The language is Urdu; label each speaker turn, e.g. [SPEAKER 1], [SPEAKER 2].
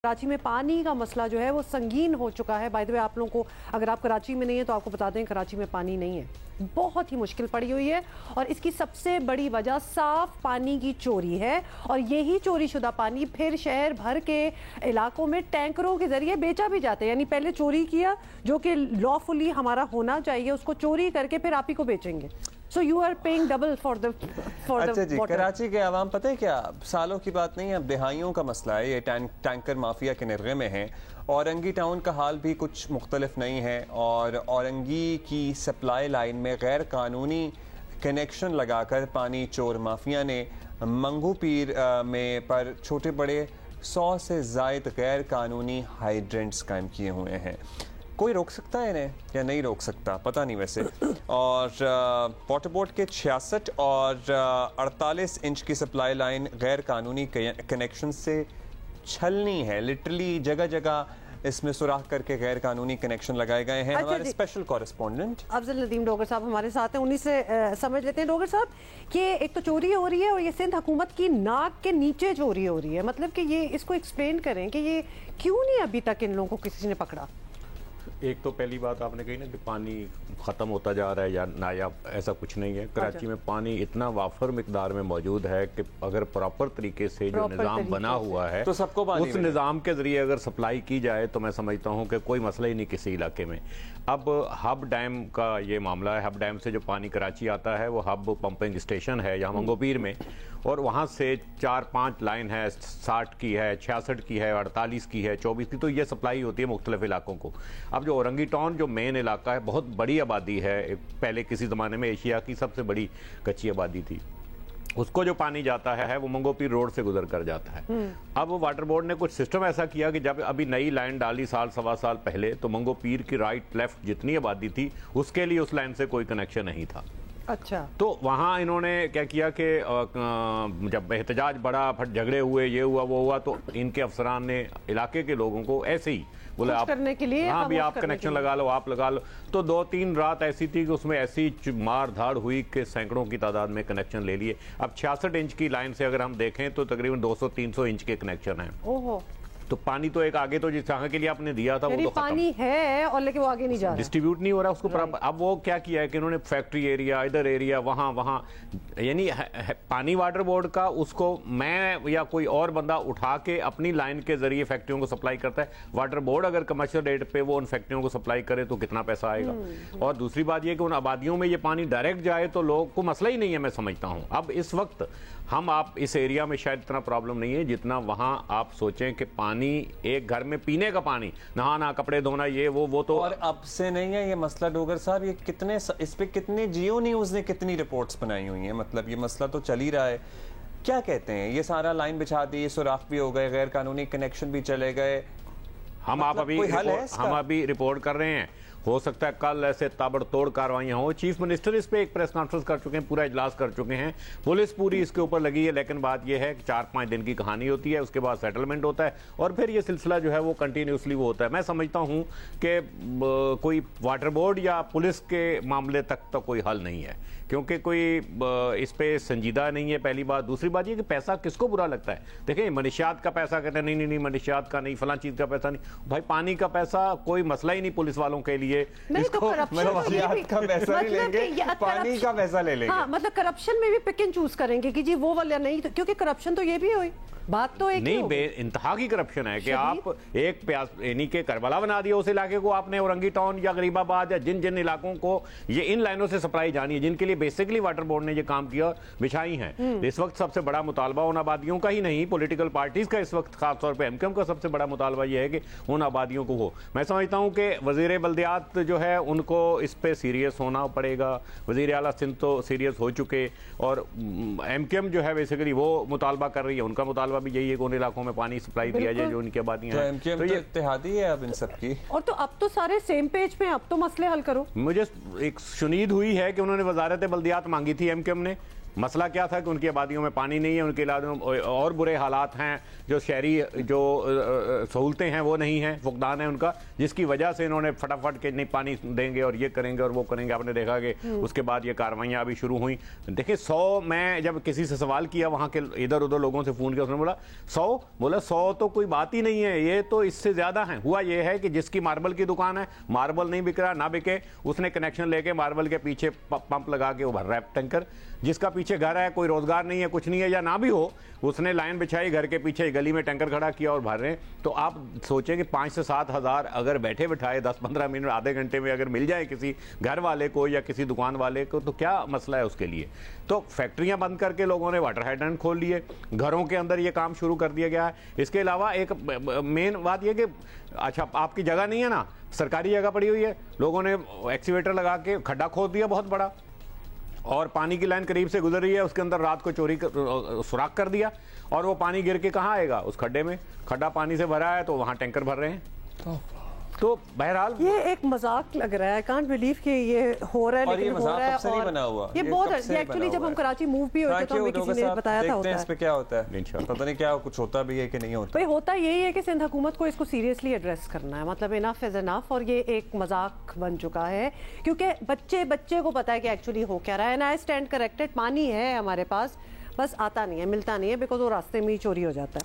[SPEAKER 1] کراچی میں پانی کا مسئلہ جو ہے وہ سنگین ہو چکا ہے. بائی دی وے آپ لوگوں کو اگر آپ کراچی میں نہیں ہیں تو آپ کو بتا دیں کراچی میں پانی نہیں ہے, بہت ہی مشکل پڑی ہوئی ہے اور اس کی سب سے بڑی وجہ صاف پانی کی چوری ہے. اور یہی چوری شدہ پانی پھر شہر بھر کے علاقوں میں ٹینکروں کے ذریعے بیچا بھی جاتا ہے. یعنی پہلے چوری کیا جو کہ لا فلی ہمارا ہونا چاہیے, اس کو چوری کر کے پھر آپ ہی کو بیچیں گے. So you are paying double for the
[SPEAKER 2] اچھا جی,
[SPEAKER 1] water.
[SPEAKER 2] کراچی کے عوام پتہ ہے کیا, سالوں کی بات نہیں ہے, اب دہائیوں کا مسئلہ ہے. یہ ٹینکر مافیا کے نرغے میں ہیں. اورنگی ٹاؤن کا حال بھی کچھ مختلف نہیں ہے, اور اورنگی کی سپلائی لائن میں غیر قانونی کنیکشن لگا کر پانی چور مافیا نے منگو پیر میں پر چھوٹے بڑے 100 سے زائد غیر قانونی ہائیڈرنٹس قائم کیے ہوئے ہیں. کوئی روک سکتا ہے انہیں یا نہیں روک سکتا پتہ نہیں ویسے. اور واٹر بورڈ کے 66 اور 48 انچ کی سپلائی لائن غیر قانونی کنیکشن سے چھلنی ہے. لٹرلی جگہ جگہ اس میں سوراخ کر کے غیر قانونی کنیکشن لگائے گئے ہیں. ہمارے اسپیشل کورسپونڈنٹ
[SPEAKER 1] افضل ندیم ڈوگر صاحب ہمارے ساتھ ہیں, انہی سے سمجھ لیتے ہیں. ڈوگر صاحب کہ ایک تو چوری ہو رہی ہے اور یہ سندھ حکومت کی ناک کے نیچے چوری ہو رہی ہے, مطلب کہ یہ اس کو ایکسپلین کریں کہ یہ کیوں نہیں ابھی تک ان لوگوں کو کسی نے پکڑا.
[SPEAKER 3] ایک تو پہلی بات آپ نے کہی نا کہ پانی ختم ہوتا جا رہا ہے یا نایاب, ایسا کچھ نہیں ہے. کراچی میں پانی اتنا وافر مقدار میں موجود ہے کہ اگر پراپر طریقے سے جو نظام بنا ہوا ہے
[SPEAKER 2] تو سب کو
[SPEAKER 3] اس نظام کے ذریعے اگر سپلائی کی جائے تو میں سمجھتا ہوں کہ کوئی مسئلہ ہی نہیں کسی علاقے میں. اب ہب ڈیم کا یہ معاملہ ہے. ہب ڈیم سے جو پانی کراچی آتا ہے وہ ہب پمپنگ اسٹیشن ہے یہاں منگو پیر میں, اور وہاں سے 4-5 لائن ہے, 60 کی ہے, 66 کی ہے, 48 کی ہے, 24 کی, تو یہ سپلائی ہوتی ہے مختلف علاقوں کو. اب جو اورنگی ٹاؤن جو مین علاقہ ہے بہت بڑی آبادی ہے, پہلے کسی زمانے میں ایشیا کی سب سے بڑی کچی آبادی تھی, اس کو جو پانی جاتا ہے وہ منگو پیر روڈ سے گزر کر جاتا ہے. اب واٹر بورڈ نے کچھ سسٹم ایسا کیا کہ جب ابھی نئی لائن ڈالی سوا سال پہلے, تو منگو پیر کی رائٹ لیفٹ جتنی آبادی تھی اس کے لیے اس لائن سے کوئی کنیکشن نہیں تھا.
[SPEAKER 1] اچھا,
[SPEAKER 3] تو وہاں انہوں نے کیا کیا کہ جب احتجاج بڑا, پھر جھگڑے ہوئے, یہ ہوا وہ ہوا, تو ان کے افسران نے علاقے کے لوگوں کو ایسے ہی بولے آپ
[SPEAKER 1] کرنے کے لیے,
[SPEAKER 3] ہاں بھی آپ کنیکشن لگا لو, آپ لگا لو. تو 2-3 رات ایسی تھی کہ اس میں ایسی مار دھاڑ ہوئی کہ سینکڑوں کی تعداد میں کنیکشن لے لیے. اب 66 انچ کی لائن سے اگر ہم دیکھیں تو تقریباً 200-300 انچ کے کنیکشن ہیں.
[SPEAKER 1] اوہو,
[SPEAKER 3] تو پانی تو ایک آگے تو جس جگہ کے لیے آپ نے دیا تھا وہ تو ختم,
[SPEAKER 1] پانی ہے اور لیکن وہ آگے نہیں جا رہا,
[SPEAKER 3] ڈسٹریبیوٹ نہیں ہو رہا اس کو. اب وہ کیا کیا ہے کہ انہوں نے فیکٹری ایریا, ادھر ایریا, وہاں یعنی پانی واٹر بورڈ کا اس کو میں یا کوئی اور بندہ اٹھا کے اپنی لائن کے ذریعے فیکٹریوں کو سپلائی کرتا ہے. واٹر بورڈ اگر کمرشل ریٹ پہ وہ ان فیکٹریوں کو سپلائی کرے تو کتنا پیسہ آئے گا. اور دوسری بات یہ کہ ان آبادیوں میں یہ پانی ڈائریکٹ جائے تو لوگ کو مسئلہ ہی نہیں ہے, میں سمجھتا ہوں. اب اس وقت آپ اس ایریا میں شاید اتنا پرابلم نہیں ہے جتنا وہاں آپ سوچیں کہ پانی ایک گھر میں پینے کا پانی, نہانا, کپڑے دھونا, یہ وہ تو. اور
[SPEAKER 2] اب سے نہیں ہے یہ مسئلہ ڈوگر صاحب, یہ کتنے اس پہ کتنے جیو نیوز نے کتنی رپورٹس بنائی ہوئی ہیں. مطلب یہ مسئلہ تو چل ہی رہا ہے. کیا کہتے ہیں, یہ سارا لائن بچھا دی, سوراخ بھی ہو گئے, غیر قانونی کنیکشن بھی چلے گئے,
[SPEAKER 3] ہم ابھی رپورٹ کر رہے ہیں. ہو سکتا ہے کل ایسے تابڑ توڑ کاروائیاں ہوں. چیف منسٹر اس پہ ایک پریس کانفرنس کر چکے ہیں, پورا اجلاس کر چکے ہیں, پولیس پوری اس کے اوپر لگی ہے. لیکن بات یہ ہے کہ 4-5 دن کی کہانی ہوتی ہے, اس کے بعد سیٹلمنٹ ہوتا ہے اور پھر یہ سلسلہ جو ہے وہ کنٹینیوسلی وہ ہوتا ہے. میں سمجھتا ہوں کہ کوئی واٹر بورڈ یا پولیس کے معاملے تک تو کوئی حل نہیں ہے, کیونکہ کوئی اس پہ سنجیدہ نہیں ہے, پہلی بات. دوسری بات یہ کہ پیسہ کس کو برا لگتا ہے. دیکھیں منشیات کا پیسہ کہتے ہیں نہیں منشیات کا نہیں, فلاں چیز کا پیسہ نہیں. بھائی پانی کا پیسہ کوئی مسئلہ ہی نہیں پولیس والوں کے لیے,
[SPEAKER 2] اس کو منشیات کا پیسہ نہیں لیں گے, پانی کا پیسہ لے لیں گے.
[SPEAKER 1] ہاں, مطلب کرپشن میں بھی پک اینڈ چوز کریں گے کہ جی وہ والا نہیں, کیونکہ کرپشن تو یہ بھی ہوئی بات تو ایک
[SPEAKER 3] نہیں, بے انتہا کی کرپشن ہے کہ آپ ایک یعنی کہ کربلا بنا دیا اس علاقے کو آپ نے, اورنگی ٹاؤن یا غریب آباد یا جن علاقوں کو یہ ان لائنوں سے سپلائی جانی ہے, جن کے لیے بیسکلی واٹر بورڈ نے یہ کام کیا, بچھائی ہیں. اس وقت سب سے بڑا مطالبہ ان آبادیوں کا ہی نہیں, پولیٹیکل پارٹیز کا اس وقت خاص طور پہ MKM کا سب سے بڑا مطالبہ یہ ہے کہ ان آبادیوں کو ہو. میں سمجھتا ہوں کہ وزیر بلدیات جو ہے ان کو اس پہ سیریس ہونا پڑے گا. وزیر اعلیٰ سندھ تو سیریس ہو چکے, اور MKM جو ہے بیسکلی وہ مطالبہ کر رہی ہے, ان کا مطالبہ بھی یہی ہے کہ ان علاقوں میں پانی سپلائی دیا جائے جو ان کی آبادیاں ہیں.
[SPEAKER 2] تو یہ اتحادی ہے اب ان سب کی,
[SPEAKER 1] اور تو اب تو سارے سیم پیج پہ, اب تو مسئلے حل کرو.
[SPEAKER 3] مجھے ایک شنید ہوئی ہے کہ انہوں نے وزارت بلدیات مانگی تھی MKM نے, مسئلہ کیا تھا کہ ان کی آبادیوں میں پانی نہیں ہے, ان کے علاوہ اور برے حالات ہیں, جو شہری جو سہولتیں ہیں وہ نہیں ہیں, فقدان ہے ان کا, جس کی وجہ سے انہوں نے فٹافٹ کے نہیں پانی دیں گے اور یہ کریں گے اور وہ کریں گے. آپ نے دیکھا کہ اس کے بعد یہ کاروائیاں ابھی شروع ہوئیں. دیکھیں 100 میں جب کسی سے سوال کیا وہاں کے ادھر ادھر لوگوں سے فون کیا, اس نے بولا 100, بولا 100 تو کوئی بات ہی نہیں ہے, یہ تو اس سے زیادہ ہیں. ہوا یہ ہے کہ جس کی ماربل کی دکان ہے, ماربل نہیں بک رہا, نہ بکے, اس نے کنیکشن لے کے ماربل کے پیچھے پمپ لگا کے وہ بھر رہا ہے ٹینکر. جس کا پیچھے گھر ہے, کوئی روزگار نہیں ہے, کچھ نہیں ہے, یا نہ بھی ہو, اس نے لائن بچھائی, گھر کے پیچھے گلی میں ٹینکر کھڑا کیا اور بھر رہے ہیں. تو آپ سوچیں کہ 5 سے 7 ہزار اگر بیٹھے بٹھائے 10-15 منٹ آدھے گھنٹے میں اگر مل جائے کسی گھر والے کو یا کسی دکان والے کو, تو کیا مسئلہ ہے اس کے لیے. تو فیکٹریاں بند کر کے لوگوں نے واٹر ہائیڈرنٹ کھول لیے, گھروں کے اندر یہ کام شروع کر دیا گیا ہے. اس کے علاوہ ایک مین بات یہ کہ اچھا آپ کی جگہ نہیں ہے نا, سرکاری جگہ پڑی ہوئی ہے, لوگوں نے ایکسیویٹر لگا کے کھڈا کھود دیا بہت بڑا, اور پانی کی لائن قریب سے گزر رہی ہے, اس کے اندر رات کو چوری سوراخ کر دیا, اور وہ پانی گر کے کہاں آئے گا, اس کھڈے میں. کھڈا پانی سے بھرا ہے تو وہاں ٹینکر بھر رہے ہیں. تو بہرحال
[SPEAKER 1] یہ ایک مذاق لگ رہا ہے, کانٹ بلیو کہ یہ ہو رہا ہے,
[SPEAKER 2] اور یہ
[SPEAKER 1] لیکن ہو
[SPEAKER 2] مذاق
[SPEAKER 1] رہا ہے.
[SPEAKER 2] کب سے نہیں
[SPEAKER 1] اور
[SPEAKER 2] بنا ہوا,
[SPEAKER 1] یہ بہت ایکچولی جب ہم کراچی موو بھی ہوتے تو ہمیں کسی نے بتایا تھا
[SPEAKER 2] اس پہ کیا ہوتا ہے, پتہ نہیں کیا کچھ ہوتا بھی ہے کہ نہیں ہوتا.
[SPEAKER 1] بھئی ہوتا یہی ہے کہ سندھ حکومت کو اس کو سیریسلی ایڈریس کرنا ہے, مطلب انف از انف, اور یہ ایک مذاق بن چکا ہے, کیونکہ بچے کو پتا ہے کہ ایکچولی ہو کیا رہا ہے. اینڈ آئی اسٹینڈ کریکٹڈ, پانی ہے ہمارے پاس, بس آتا نہیں ہے, ملتا نہیں ہے, بیکاز وہ راستے میں ہی چوری ہو جاتا ہے.